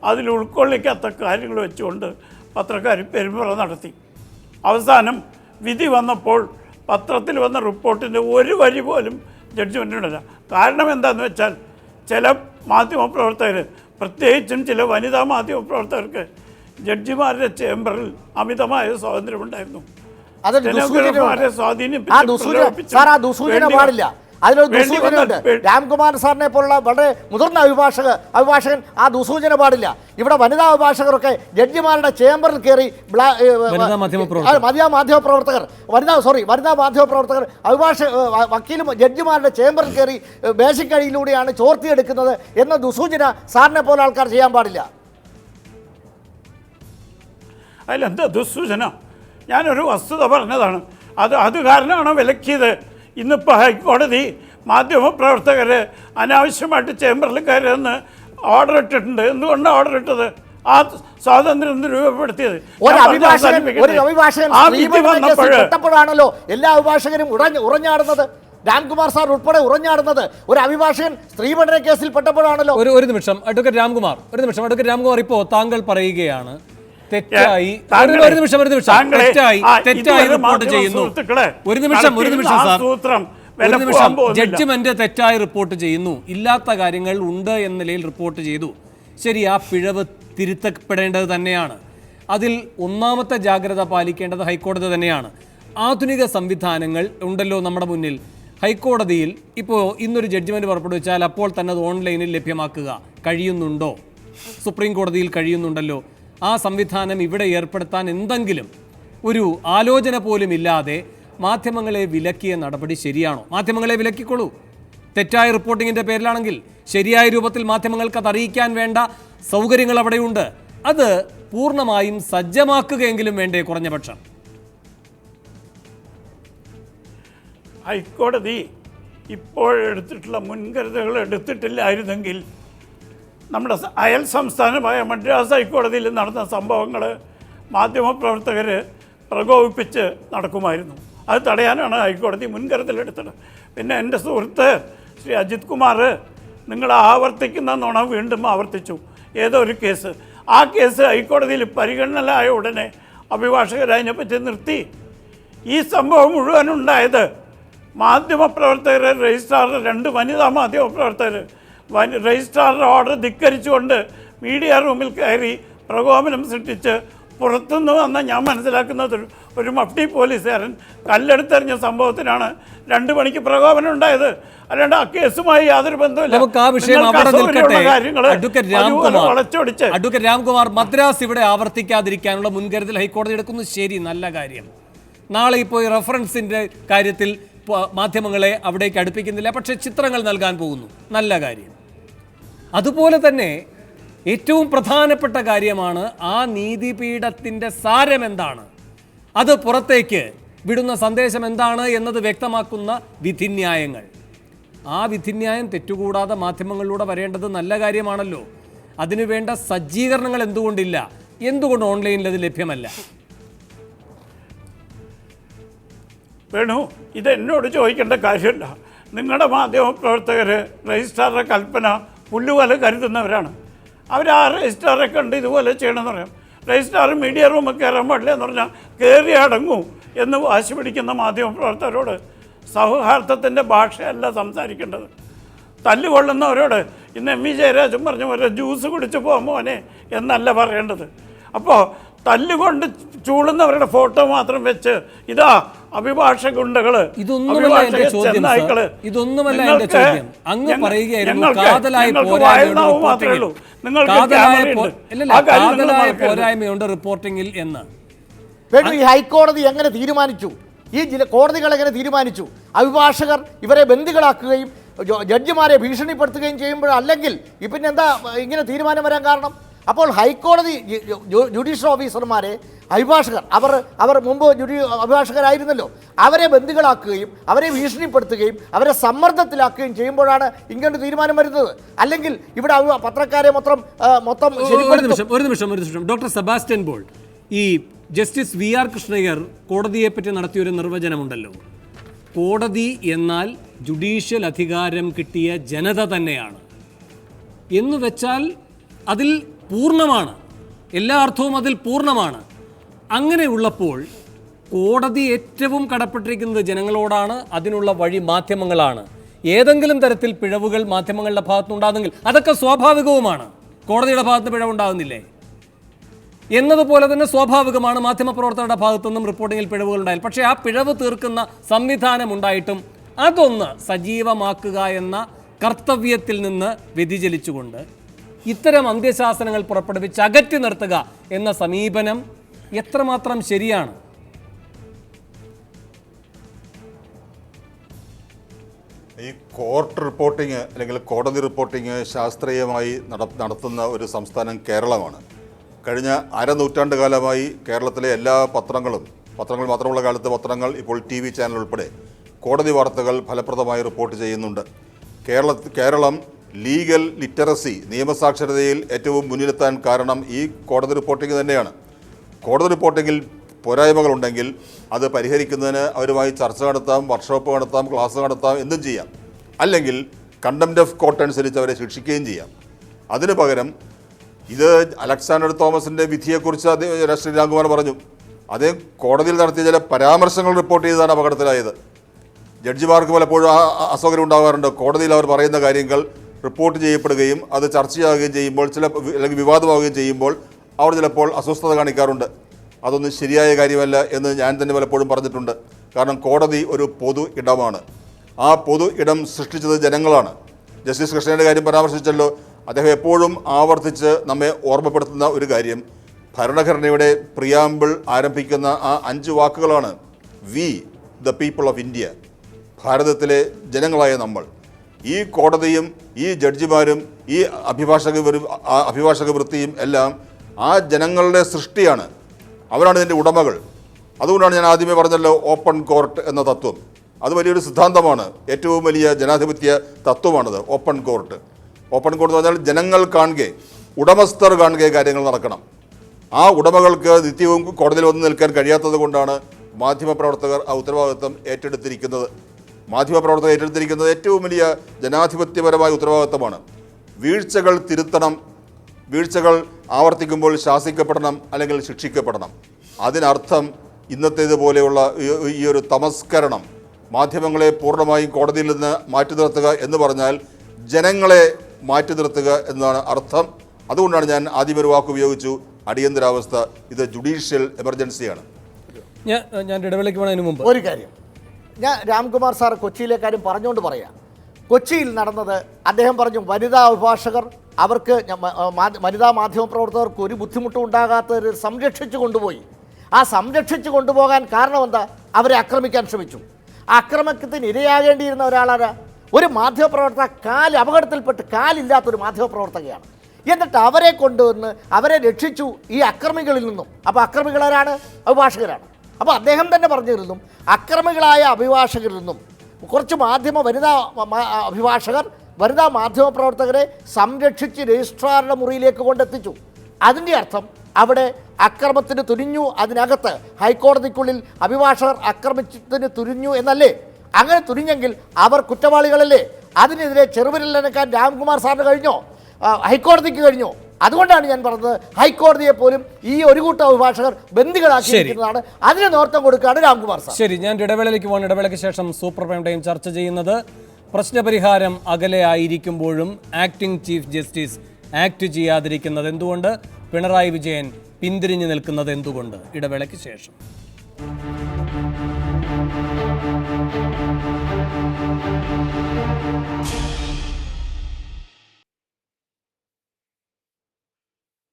അതിൽ ഉൾക്കൊള്ളിക്കാത്ത കാര്യങ്ങൾ വെച്ചുകൊണ്ട് പത്രക്കാർ പെരുമ്പറ നടത്തി. അവസാനം വിധി വന്നപ്പോൾ പത്രത്തിൽ വന്ന റിപ്പോർട്ടിൻ്റെ ഒരു വരി പോലും ജഡ്ജ്മെൻറ്റിനില്ല. കാരണം എന്താണെന്ന് വെച്ചാൽ ചില മാധ്യമപ്രവർത്തകർ, പ്രത്യേകിച്ചും ചില വനിതാ മാധ്യമപ്രവർത്തകർക്ക് ജഡ്ജിമാരുടെ ചേംബറിൽ അമിതമായ സ്വാതന്ത്ര്യമുണ്ടായിരുന്നു. രാംകുമാർ സാറിനെ പോലുള്ള വളരെ മുതിർന്ന അഭിഭാഷകൻ ആ ദുസൂചന പാടില്ല. ഇവിടെ വനിതാ അഭിഭാഷകരൊക്കെ ജഡ്ജിമാരുടെ ചേംബറിൽ കയറി വനിതാ മാധ്യമപ്രവർത്തകർ വക്കീലും ജഡ്ജിമാരുടെ ചേംബറിൽ കയറി മേശക്കടിയിലൂടെയാണ് ചോർത്തിയെടുക്കുന്നത് എന്ന ദുസൂചന സാറിനെ പോലെ ആൾക്കാർ ചെയ്യാൻ പാടില്ല. അതിലെന്താ ദുസൂചന? ഞാനൊരു വസ്തുത പറഞ്ഞതാണ്. അത് കാരണമാണോ വിലക്കിയത്? ഇന്നിപ്പോൾ ഹൈക്കോടതി മാധ്യമപ്രവർത്തകർ അനാവശ്യമായിട്ട് ചേംബറിൽ കയറിയെന്ന് ഓർഡർ ഇട്ടിട്ടുണ്ട്. എന്തുകൊണ്ടാണ് ഓർഡർ ഇട്ടത്? ആ സ്വാതന്ത്ര്യം രൂപപ്പെടുത്തിയത് ാണല്ലോ എല്ലാ അഭിഭാഷകരും ഉറഞ്ഞാടുന്നത്. രാംകുമാർ സാർ ഉൾപ്പെടെ ഉറഞ്ഞാടുന്നത് ഒരു അഭിഭാഷകൻ സ്ത്രീപീഡന കേസിൽ പെട്ടപ്പോഴാണല്ലോ. ഒരു നിമിഷം അഡ്വക്കേറ്റ് രാംകുമാർ, ഇപ്പോൾ താങ്കൾ പറയുകയാണ് തെറ്റായി റിപ്പോർട്ട് ചെയ്യുന്നു. ഒരു നിമിഷം ജഡ്ജിമെന്റ് തെറ്റായി റിപ്പോർട്ട് ചെയ്യുന്നു, ഇല്ലാത്ത കാര്യങ്ങൾ ഉണ്ട് എന്ന നിലയിൽ റിപ്പോർട്ട് ചെയ്തു. ശരി, ആ പിഴവ് തിരുത്തപ്പെടേണ്ടത് തന്നെയാണ്. അതിൽ ഒന്നാമത്തെ ജാഗ്രത പാലിക്കേണ്ടത് ഹൈക്കോടതി തന്നെയാണ്. ആധുനിക സംവിധാനങ്ങൾ ഉണ്ടല്ലോ നമ്മുടെ മുന്നിൽ. ഹൈക്കോടതിയിൽ ഇപ്പോൾ ഇന്നൊരു ജഡ്ജ്മെന്റ് പുറപ്പെടുവിച്ചാൽ അപ്പോൾ തന്നെ അത് ഓൺലൈനിൽ ലഭ്യമാക്കുക കഴിയുന്നുണ്ടോ? സുപ്രീം കോടതിയിൽ കഴിയുന്നുണ്ടല്ലോ. ആ സംവിധാനം ഇവിടെ ഏർപ്പെടുത്താൻ എന്തെങ്കിലും ഒരു ആലോചന പോലും ഇല്ലാതെ മാധ്യമങ്ങളെ വിലക്കിയ നടപടി ശരിയാണോ? മാധ്യമങ്ങളെ വിലക്കിക്കൊള്ളൂ. തെറ്റായ റിപ്പോർട്ടിങ്ങിൻ്റെ പേരിലാണെങ്കിൽ ശരിയായ രൂപത്തിൽ മാധ്യമങ്ങൾക്ക് അത് അറിയിക്കാൻ വേണ്ട സൗകര്യങ്ങൾ അവിടെയുണ്ട്. അത് പൂർണ്ണമായും സജ്ജമാക്കുകയെങ്കിലും വേണ്ടേ കുറഞ്ഞ പക്ഷം? ഹൈക്കോടതി ഇപ്പോഴെടുത്തിട്ടുള്ള മുൻകരുതലുകൾ എടുത്തിട്ടില്ലായിരുന്നെങ്കിൽ നമ്മുടെ അയൽ സംസ്ഥാനമായ മദ്രാസ് ഹൈക്കോടതിയിൽ നടന്ന സംഭവങ്ങൾ മാധ്യമപ്രവർത്തകർ പ്രകോപിപ്പിച്ച് നടക്കുമായിരുന്നു. അത് തടയാനാണ് ഹൈക്കോടതി മുൻകരുതലെടുത്തത്. പിന്നെ എൻ്റെ സുഹൃത്ത് ശ്രീ അജിത് കുമാർ നിങ്ങൾ ആവർത്തിക്കുന്ന നുണ വീണ്ടും ആവർത്തിച്ചു. ഏതോ ഒരു കേസ്, ആ കേസ് ഹൈക്കോടതിയിൽ പരിഗണനയിലായ ഉടനെ അഭിഭാഷകർ അതിനെപ്പറ്റി നിർത്തി. ഈ സംഭവം മുഴുവൻ ഉണ്ടായത് മാധ്യമപ്രവർത്തകർ, രജിസ്ട്രാറുടെ 2 വനിതാ മാധ്യമപ്രവർത്തകർ രജിസ്ട്രാറുടെ ഓർഡർ ധിക്കരിച്ചുകൊണ്ട് മീഡിയ റൂമിൽ കയറി പ്രകോപനം സൃഷ്ടിച്ച് പുറത്തുനിന്ന് വന്ന ഞാൻ മനസ്സിലാക്കുന്നത് ഒരു മഫ്തി പോലീസുകാരൻ കല്ലെടുത്തെറിഞ്ഞ സംഭവത്തിനാണ് 2 മണിക്ക് പ്രകോപനം ഉണ്ടായത്. അല്ലാണ്ട് ആ കേസുമായി യാതൊരു ബന്ധമില്ല. അഡ്വക്കേറ്റ് രാംകുമാർ, മദ്രാസ് ഇവിടെ ആവർത്തിക്കാതിരിക്കാനുള്ള മുൻകരുതൽ ഹൈക്കോടതി എടുക്കുന്നു. ശരി, നല്ല കാര്യം. നാളെ ഇപ്പോൾ ഈ റെഫറൻസിൻ്റെ കാര്യത്തിൽ മാധ്യമങ്ങളെ അവിടേക്ക് അടുപ്പിക്കുന്നില്ല, പക്ഷേ ചിത്രങ്ങൾ നൽകാൻ പോകുന്നു. നല്ല കാര്യം. അതുപോലെ തന്നെ ഏറ്റവും പ്രധാനപ്പെട്ട കാര്യമാണ് ആ നീതിപീഠത്തിൻ്റെ സാരം എന്താണ്, അത് പുറത്തേക്ക് വിടുന്ന സന്ദേശം എന്താണ് എന്നത് വ്യക്തമാക്കുന്ന വിധിന്യായങ്ങൾ. ആ വിധിന്യായം തെറ്റുകൂടാതെ മാധ്യമങ്ങളിലൂടെ വരേണ്ടത് നല്ല കാര്യമാണല്ലോ. അതിനുവേണ്ട സജ്ജീകരണങ്ങൾ എന്തുകൊണ്ടില്ല? എന്തുകൊണ്ട് ഓൺലൈനിൽ അത് ലഭ്യമല്ല? വേണു, ഇത് എന്നോട് ചോദിക്കേണ്ട കാര്യമില്ല. നിങ്ങളുടെ മാധ്യമപ്രവർത്തകർ രജിസ്ട്രാറുടെ കൽപ്പന പുല്ലുപോലെ കരുതുന്നവരാണ്. അവർ ആ രജിസ്ട്രാറെ കണ്ട് ഇതുപോലെ ചെയ്യണമെന്ന് പറയാം. രജിസ്ട്രാർ മീഡിയ റൂമിൽ കയറാൻ പാടില്ല എന്ന് പറഞ്ഞാൽ കയറി അടങ്ങൂ എന്ന് വാശി പിടിക്കുന്ന മാധ്യമപ്രവർത്തകരോട് സൗഹാർദ്ദത്തിൻ്റെ ഭാഷയല്ല സംസാരിക്കേണ്ടത്. തല്ലുകൊള്ളുന്നവരോട് ഇന്ന് എം വി ജയരാജൻ പറഞ്ഞ പോലെ ജ്യൂസ് കുടിച്ച് മോനെ എന്നല്ല പറയേണ്ടത്. അപ്പോൾ തല്ലുകൊണ്ട് ചൂളുന്നവരുടെ ഫോട്ടോ മാത്രം വെച്ച് ഇതാ അഭിഭാഷക ഗുണ്ടകള്, ഇതൊന്നുമല്ല എന്റെ ചോദ്യം. അങ്ങ് പറയുകയായിരുന്നു പോരായ്മയുണ്ട് റിപ്പോർട്ടിംഗിൽ എന്ന്. ഈ ഹൈക്കോടതി എങ്ങനെ തീരുമാനിച്ചു? ഈ കോടതികൾ എങ്ങനെ തീരുമാനിച്ചു? അഭിഭാഷകർ ഇവരെ ബന്ദികളാക്കുകയും ജഡ്ജിമാരെ ഭീഷണിപ്പെടുത്തുകയും ചെയ്യുമ്പോഴല്ലെങ്കിൽ പിന്നെ എന്താ ഇങ്ങനെ തീരുമാനം വരാൻ കാരണം? അപ്പോൾ ഹൈക്കോടതി ജുഡീഷ്യൽ ഓഫീസർമാരെ അഭിഭാഷകർ അവർ മുമ്പ് അഭിഭാഷകരായിരുന്നല്ലോ, അവരെ ബന്ദികളാക്കുകയും അവരെ ഭീഷണിപ്പെടുത്തുകയും അവരെ സമ്മർദ്ദത്തിലാക്കുകയും ചെയ്യുമ്പോഴാണ് ഇങ്ങനൊരു തീരുമാനം വരുന്നത്. അല്ലെങ്കിൽ ഇവിടെ പത്രക്കാരെ മൊത്തം ഒരു നിമിഷം ഡോക്ടർ സെബാസ്റ്റ്യൻ പോൾ, ഈ ജസ്റ്റിസ് VR കൃഷ്ണയ്യർ കോടതിയെപ്പറ്റി നടത്തിയൊരു നിർവചനമുണ്ടല്ലോ. കോടതി എന്നാൽ ജുഡീഷ്യൽ അധികാരം കിട്ടിയ ജനത തന്നെയാണ് എന്ന് വെച്ചാൽ അതിൽ പൂർണ്ണമാണ്, എല്ലാ അർത്ഥവും അതിൽ പൂർണ്ണമാണ്. അങ്ങനെയുള്ളപ്പോൾ കോടതി ഏറ്റവും കടപ്പെട്ടിരിക്കുന്നത് ജനങ്ങളോടാണ്. അതിനുള്ള വഴി മാധ്യമങ്ങളാണ്. ഏതെങ്കിലും തരത്തിൽ പിഴവുകൾ മാധ്യമങ്ങളുടെ ഭാഗത്തുനിന്നുണ്ടാകുന്നെങ്കിൽ അതൊക്കെ സ്വാഭാവികവുമാണ്. കോടതിയുടെ ഭാഗത്ത് പിഴവുണ്ടാകുന്നില്ലേ എന്നതുപോലെ തന്നെ സ്വാഭാവികമാണ് മാധ്യമപ്രവർത്തകരുടെ ഭാഗത്തുനിന്നും റിപ്പോർട്ടിങ്ങിൽ പിഴവുകൾ ഉണ്ടായാൽ. പക്ഷേ ആ പിഴവ് തീർക്കുന്ന സംവിധാനം ഉണ്ടായിട്ടും അതൊന്ന് സജീവമാക്കുക എന്ന കർത്തവ്യത്തിൽ നിന്ന് വ്യതിചലിച്ചുകൊണ്ട് ഇത്തരം അന്ത്യശാസനങ്ങൾ പുറപ്പെടുവിച്ച് അകറ്റി നിർത്തുക എന്ന സമീപനം എത്രമാത്രം ശരിയാണ്? ഈ കോർട്ട് റിപ്പോർട്ടിങ് അല്ലെങ്കിൽ കോടതി റിപ്പോർട്ടിങ് ശാസ്ത്രീയമായി നടത്തുന്ന ഒരു സംസ്ഥാനം കേരളമാണ്. കഴിഞ്ഞ അരനൂറ്റാണ്ട് കാലമായി കേരളത്തിലെ എല്ലാ പത്രങ്ങൾ മാത്രമുള്ള കാലത്ത് പത്രങ്ങൾ, ഇപ്പോൾ TV ചാനൽ ഉൾപ്പെടെ കോടതി വാർത്തകൾ ഫലപ്രദമായി റിപ്പോർട്ട് ചെയ്യുന്നുണ്ട്. കേരളം ലീഗൽ ലിറ്ററസി, നിയമസാക്ഷരതയിൽ ഏറ്റവും മുന്നിലെത്താൻ കാരണം ഈ കോടതി റിപ്പോർട്ടിംഗ് തന്നെയാണ്. കോടതി റിപ്പോർട്ടിങ്ങിൽ പോരായ്മകളുണ്ടെങ്കിൽ അത് പരിഹരിക്കുന്നതിന് അവരുമായി ചർച്ച നടത്താം, വർക്ക്ഷോപ്പ് നടത്താം, ക്ലാസ് നടത്താം, എന്തും ചെയ്യാം. അല്ലെങ്കിൽ കണ്ടംപ്റ്റ് ഓഫ് കോർട്ട് അനുസരിച്ച് അവരെ ശിക്ഷിക്കുകയും ചെയ്യാം. അതിന് പകരം ഇത് അലക്സാണ്ടർ തോമസിൻ്റെ വിധിയെക്കുറിച്ച് ശ്രീ രാംകുമാർ പറഞ്ഞു. അദ്ദേഹം കോടതിയിൽ നടത്തിയ ചില പരാമർശങ്ങൾ റിപ്പോർട്ട് ചെയ്തതാണ് അപകടത്തിലായത്. ജഡ്ജിമാർക്ക് പലപ്പോഴും അസൗകര്യം ഉണ്ടാകാറുണ്ട്. കോടതിയിൽ അവർ പറയുന്ന കാര്യങ്ങൾ റിപ്പോർട്ട് ചെയ്യപ്പെടുകയും അത് ചർച്ചയാകുകയും ചെയ്യുമ്പോൾ അല്ലെങ്കിൽ വിവാദമാവുകയും ചെയ്യുമ്പോൾ അവർ ചിലപ്പോൾ അസ്വസ്ഥത കാണിക്കാറുണ്ട്. അതൊന്നും ശരിയായ കാര്യമല്ല എന്ന് ഞാൻ തന്നെ പലപ്പോഴും പറഞ്ഞിട്ടുണ്ട്. കാരണം കോടതി ഒരു പൊതു ഇടമാണ്. ആ പൊതു ഇടം സൃഷ്ടിച്ചത് ജനങ്ങളാണ്. ജസ്റ്റിസ് കൃഷ്ണയുടെ കാര്യം പരാമർശിച്ചല്ലോ. അദ്ദേഹം എപ്പോഴും ആവർത്തിച്ച് നമ്മെ ഓർമ്മപ്പെടുത്തുന്ന ഒരു കാര്യം ഭരണഘടനയുടെ പ്രിയാമ്പിൾ ആരംഭിക്കുന്ന ആ 5 വാക്കുകളാണ്. We the people of India, ഭാരതത്തിലെ ജനങ്ങളായ നമ്മൾ. ഈ കോടതിയും ഈ ജഡ്ജിമാരും ഈ അഭിഭാഷക വൃത്തിയും എല്ലാം ആ ജനങ്ങളുടെ സൃഷ്ടിയാണ്. അവരാണ് ഇതിൻ്റെ ഉടമകൾ. അതുകൊണ്ടാണ് ഞാൻ ആദ്യമേ പറഞ്ഞല്ലോ ഓപ്പൺ കോർട്ട് എന്ന തത്വം. അത് വലിയൊരു സിദ്ധാന്തമാണ്. ഏറ്റവും വലിയ ജനാധിപത്യ തത്വമാണത് ഓപ്പൺ കോർട്ട്. ഓപ്പൺ കോർട്ട് എന്ന് പറഞ്ഞാൽ ജനങ്ങൾ കാണുകയെ, ഉടമസ്ഥർ കാണുകയെ കാര്യങ്ങൾ നടക്കണം. ആ ഉടമകൾക്ക് നിത്യവും കോടതിയിൽ വന്ന് നിൽക്കാൻ കഴിയാത്തത് കൊണ്ടാണ് മാധ്യമപ്രവർത്തകർ ആ ഉത്തരവാദിത്വം ഏറ്റെടുത്തിരിക്കുന്നത്. മാധ്യമപ്രവർത്തകർ ഏറ്റെടുത്തിരിക്കുന്നത് ഏറ്റവും വലിയ ജനാധിപത്യപരമായ ഉത്തരവാദിത്വമാണ്. വീഴ്ചകൾ തിരുത്തണം, വീഴ്ചകൾ ആവർത്തിക്കുമ്പോൾ ശാസിക്കപ്പെടണം അല്ലെങ്കിൽ ശിക്ഷിക്കപ്പെടണം. അതിനർത്ഥം ഇന്നത്തേതുപോലെയുള്ള ഈ ഒരു തമസ്കരണം, മാധ്യമങ്ങളെ പൂർണ്ണമായും കോടതിയിൽ നിന്ന് മാറ്റി നിർത്തുക എന്ന് പറഞ്ഞാൽ ജനങ്ങളെ മാറ്റി നിർത്തുക എന്നാണ് അർത്ഥം. അതുകൊണ്ടാണ് ഞാൻ ആദ്യം ഒരു വാക്ക് ഉപയോഗിച്ചു, അടിയന്തരാവസ്ഥ. ഇത് ജുഡീഷ്യൽ എമർജൻസിയാണ്. ഞാൻ ഇടവേളയ്ക്ക് പോകുന്നതിന് മുമ്പ് ഒരു കാര്യം, ഞാൻ രാംകുമാർ സാർ കൊച്ചിയിലെ കാര്യം പറഞ്ഞുകൊണ്ട് പറയാം. കൊച്ചിയിൽ നടന്നത് അദ്ദേഹം പറഞ്ഞു, വനിതാ അഭിഭാഷകർ അവർക്ക് വനിതാ മാധ്യമപ്രവർത്തകർക്ക് ഒരു ബുദ്ധിമുട്ടും ഉണ്ടാകാത്തവർ സംരക്ഷിച്ചു കൊണ്ടുപോയി. ആ സംരക്ഷിച്ചു കൊണ്ടുപോകാൻ കാരണം എന്താ? അവരെ ആക്രമിക്കാൻ ശ്രമിച്ചു. ആ അക്രമത്തിന് ഇരയാകേണ്ടിയിരുന്ന ഒരാളാണ് ഒരു മാധ്യമപ്രവർത്തക. അപകടത്തിൽപ്പെട്ട് കാലില്ലാത്തൊരു മാധ്യമപ്രവർത്തകയാണ്. എന്നിട്ട് അവരെ കൊണ്ടുവന്ന് അവരെ രക്ഷിച്ചു ഈ അക്രമികളിൽ നിന്നും. അപ്പോൾ അക്രമികളാരാണ്? അഭിഭാഷകരാണ്. അപ്പോൾ അദ്ദേഹം തന്നെ പറഞ്ഞിരുന്നു, അക്രമികളായ അഭിഭാഷകരിൽ നിന്നും കുറച്ച് വനിതാ അഭിഭാഷകർ വനിതാ മാധ്യമപ്രവർത്തകരെ സംരക്ഷിച്ച് രജിസ്ട്രാറുടെ മുറിയിലേക്ക് കൊണ്ടെത്തിച്ചു. അതിൻ്റെ അർത്ഥം അവിടെ അക്രമത്തിന് തുനിഞ്ഞു. അതിനകത്ത് ഹൈക്കോടതിക്കുള്ളിൽ അഭിഭാഷകർ അക്രമത്തിന് തുനിഞ്ഞു എന്നല്ലേ? അങ്ങനെ തുനിഞ്ഞെങ്കിൽ അവർ കുറ്റവാളികളല്ലേ? അതിനെതിരെ ചെറുവിരലനക്കാൻ രാംകുമാർ സാറിന് കഴിഞ്ഞോ? ഹൈക്കോടതിക്ക് കഴിഞ്ഞോ? അതുകൊണ്ടാണ് ഞാൻ പറഞ്ഞത്, ഹൈക്കോടതിയെ പോലും ഈ ഒരു കൂട്ടം അഭിഭാഷകർ ബന്ദികളാക്കിയിരിക്കുന്നതാണ്. അതിന് നേതൃത്വം കൊടുക്കുകയാണ് രാംകുമാർ സാർ. ശരി, ഞാൻ ഇടവേളയിലേക്ക് പോകണം. ഇടവേളയ്ക്ക് ശേഷം സൂപ്പർ പ്രൈം ടൈം ചർച്ച ചെയ്യുന്നത് പ്രശ്നപരിഹാരം അകലെ ആയിരിക്കുമ്പോഴും ആക്ടിംഗ് ചീഫ് ജസ്റ്റിസ് ആക്ട് ചെയ്യാതിരിക്കുന്നത് എന്തുകൊണ്ട്, പിണറായി വിജയൻ പിന്തിരിഞ്ഞു നിൽക്കുന്നത് എന്തുകൊണ്ട്? ഇടവേളയ്ക്ക് ശേഷം.